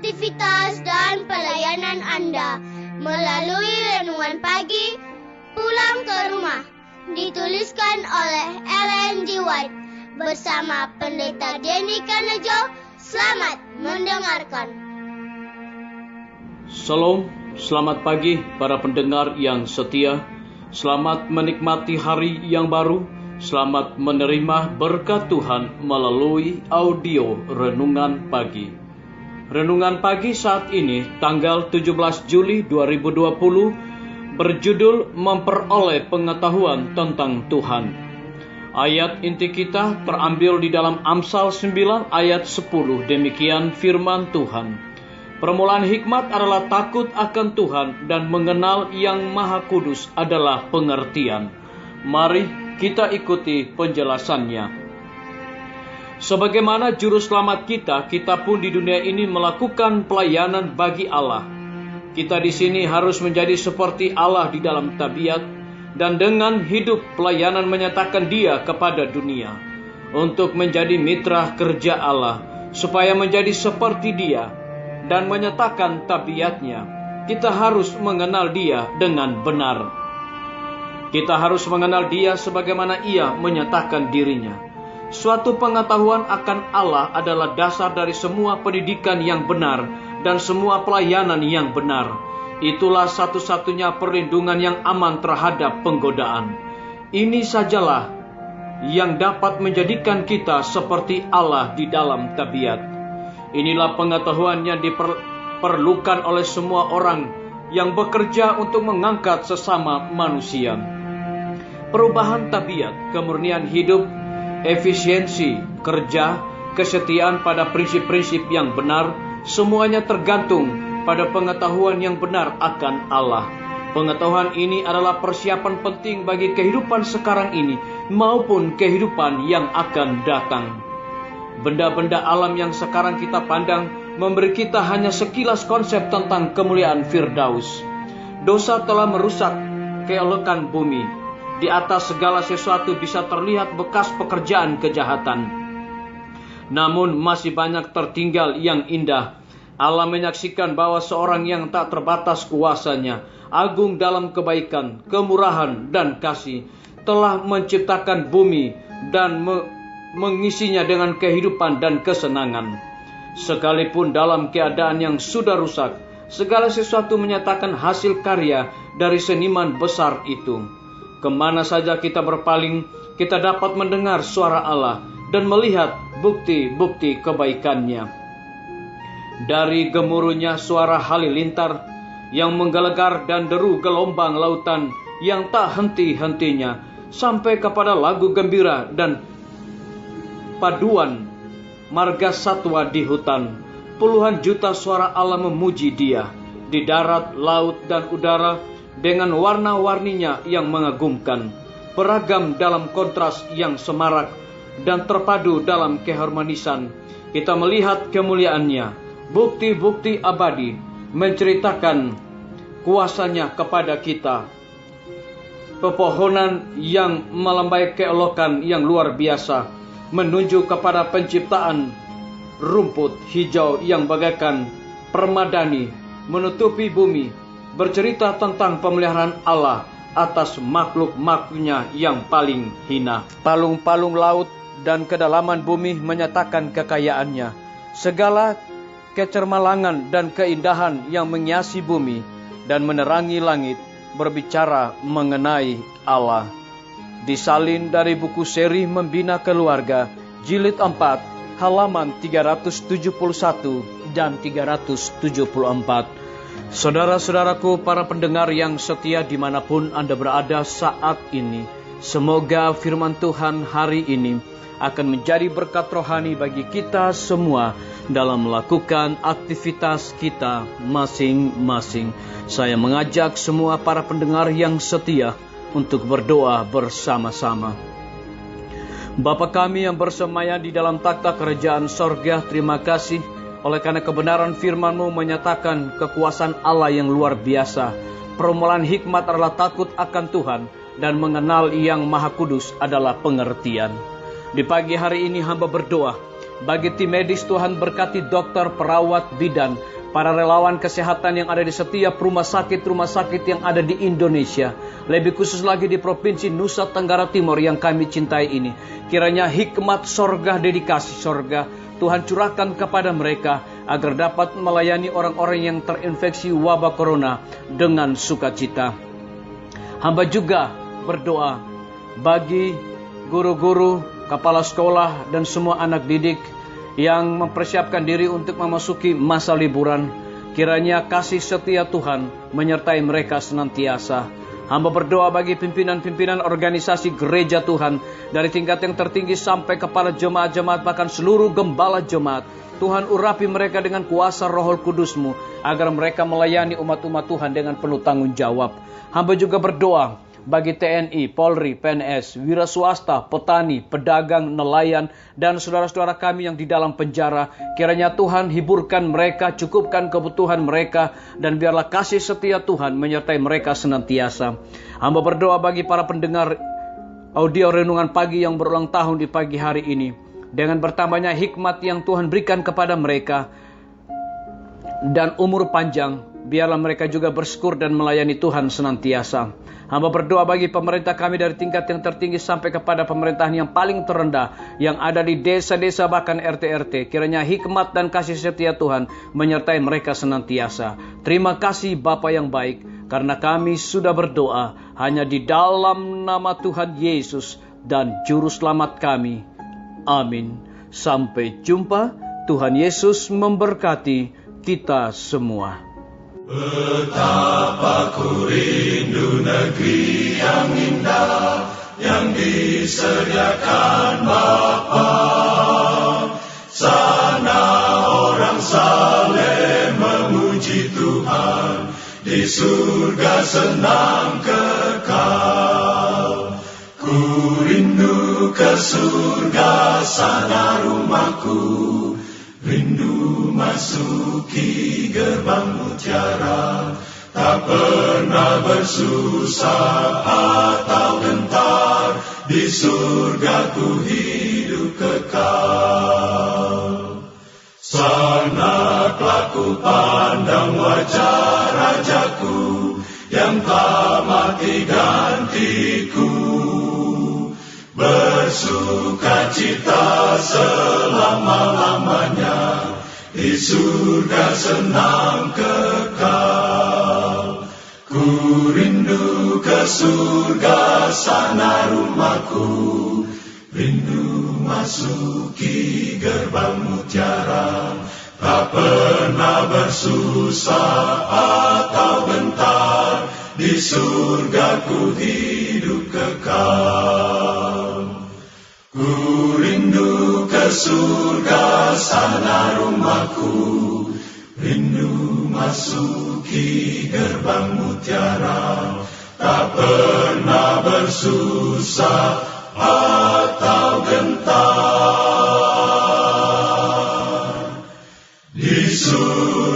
aktivitas dan pelayanan Anda melalui renungan pagi Pulang ke Rumah, dituliskan oleh Ellen G. White bersama Pendeta Denny Kanejo. Selamat mendengarkan. Shalom, selamat pagi para pendengar yang setia. Selamat menikmati hari yang baru. Selamat menerima berkat Tuhan melalui audio Renungan Pagi. Renungan Pagi saat ini tanggal 17 Juli 2020 berjudul Memperoleh Pengetahuan tentang Tuhan. Ayat inti kita terambil di dalam Amsal 9 ayat 10. Demikian firman Tuhan. Permulaan hikmat adalah takut akan Tuhan, dan mengenal Yang Maha Kudus adalah pengertian. Mari kita ikuti penjelasannya. Sebagaimana juru selamat kita pun di dunia ini melakukan pelayanan bagi Allah. Kita di sini harus menjadi seperti Allah di dalam tabiat, dan dengan hidup pelayanan menyatakan Dia kepada dunia untuk menjadi mitra kerja Allah, supaya menjadi seperti Dia dan menyatakan tabiatnya. Kita harus mengenal Dia dengan benar. Kita harus mengenal Dia sebagaimana Ia menyatakan dirinya. Suatu pengetahuan akan Allah adalah dasar dari semua pendidikan yang benar dan semua pelayanan yang benar. Itulah satu-satunya perlindungan yang aman terhadap penggodaan. Ini sajalah yang dapat menjadikan kita seperti Allah di dalam tabiat. Inilah pengetahuan yang diperlukan oleh semua orang yang bekerja untuk mengangkat sesama manusia. Perubahan tabiat, kemurnian hidup, efisiensi kerja, kesetiaan pada prinsip-prinsip yang benar, semuanya tergantung pada pengetahuan yang benar akan Allah. Pengetahuan ini adalah persiapan penting bagi kehidupan sekarang ini maupun kehidupan yang akan datang. Benda-benda alam yang sekarang kita pandang memberi kita hanya sekilas konsep tentang kemuliaan Firdaus. Dosa telah merusak keelokan bumi. Di atas segala sesuatu bisa terlihat bekas pekerjaan kejahatan. Namun masih banyak tertinggal yang indah. Allah menyaksikan bahwa seorang yang tak terbatas kuasanya, agung dalam kebaikan, kemurahan, dan kasih, telah menciptakan bumi dan mengisinya dengan kehidupan dan kesenangan. Sekalipun dalam keadaan yang sudah rusak, segala sesuatu menyatakan hasil karya dari seniman besar itu. Kemana saja kita berpaling, kita dapat mendengar suara Allah dan melihat bukti-bukti kebaikannya. Dari gemuruhnya suara halilintar yang menggelegar dan deru gelombang lautan yang tak henti-hentinya, sampai kepada lagu gembira dan paduan marga satwa di hutan. Puluhan juta suara Allah memuji Dia di darat, laut, dan udara, dengan warna-warninya yang mengagumkan, beragam dalam kontras yang semarak dan terpadu dalam keharmonisan. Kita melihat kemuliaannya, bukti-bukti abadi menceritakan kuasanya kepada kita. Pepohonan yang melambai keelokan yang luar biasa menuju kepada penciptaan rumput hijau yang bagaikan permadani menutupi bumi, bercerita tentang pemeliharaan Allah atas makhluk-makhluknya yang paling hina. Palung-palung laut dan kedalaman bumi menyatakan kekayaannya. Segala kecermalangan dan keindahan yang menghiasi bumi dan menerangi langit berbicara mengenai Allah. Disalin dari buku seri Membina Keluarga, jilid 4, halaman 371 dan 374. Saudara-saudaraku, para pendengar yang setia dimanapun Anda berada saat ini, semoga firman Tuhan hari ini akan menjadi berkat rohani bagi kita semua dalam melakukan aktivitas kita masing-masing. Saya mengajak semua para pendengar yang setia untuk berdoa bersama-sama. Bapa kami yang bersemayam di dalam takhta kerajaan sorga, terima kasih oleh karena kebenaran firman-Mu menyatakan kekuasaan Allah yang luar biasa. Permulaan hikmat adalah takut akan Tuhan, dan mengenal Yang Maha Kudus adalah pengertian. Di pagi hari ini hamba berdoa, Bagi tim medis Tuhan berkati dokter, perawat, bidan, para relawan kesehatan yang ada di setiap rumah sakit yang ada di Indonesia. Lebih khusus lagi di Provinsi Nusa Tenggara Timur yang kami cintai ini. Kiranya hikmat sorga, dedikasi sorga, Tuhan curahkan kepada mereka agar dapat melayani orang-orang yang terinfeksi wabah corona dengan sukacita. Hamba juga berdoa bagi guru-guru, kepala sekolah, dan semua anak didik yang mempersiapkan diri untuk memasuki masa liburan. Kiranya kasih setia Tuhan menyertai mereka senantiasa. Hamba berdoa bagi pimpinan-pimpinan organisasi gereja Tuhan, dari tingkat yang tertinggi sampai kepala jemaat-jemaat, bahkan seluruh gembala jemaat. Tuhan urapi mereka dengan kuasa Roh Kudus-Mu, agar mereka melayani umat-umat Tuhan dengan penuh tanggung jawab. Hamba juga berdoa bagi TNI, Polri, PNS, wira swasta, petani, pedagang, nelayan, dan saudara-saudara kami yang di dalam penjara. Kiranya Tuhan hiburkan mereka, cukupkan kebutuhan mereka, dan biarlah kasih setia Tuhan menyertai mereka senantiasa. Hamba berdoa bagi para pendengar audio renungan pagi yang berulang tahun di pagi hari ini. Dengan bertambahnya hikmat yang Tuhan berikan kepada mereka dan umur panjang, biarlah mereka juga bersyukur dan melayani Tuhan senantiasa. Hamba berdoa bagi pemerintah kami dari tingkat yang tertinggi sampai kepada pemerintahan yang paling terendah yang ada di desa-desa bahkan RT-RT. Kiranya hikmat dan kasih setia Tuhan menyertai mereka senantiasa. Terima kasih Bapa yang baik, karena kami sudah berdoa hanya di dalam nama Tuhan Yesus dan Juru Selamat kami. Amin. Sampai jumpa. Tuhan Yesus memberkati kita semua. Betapa ku rindu negeri yang indah yang disediakan Bapa. Sana orang saleh memuji Tuhan, di surga senang kekal. Ku rindu ke surga, sana rumahku, rindu masuki gerbang mutiara, tak pernah bersusah atau gentar, di surga ku hidup kekal. Sana kelak pandang wajah Rajaku, yang tak mati gantiku, bersuka cita selama-lamanya, di surga senang kekal. Ku rindu ke surga, sana rumahku, rindu masuki gerbang mutiara, tak pernah bersusah atau gentar, di surga ku hidup kekal. Ku rindu ke surga, sana rumahku, rindu masuki gerbang mutiara, tak pernah bersusah atau gentar, di surga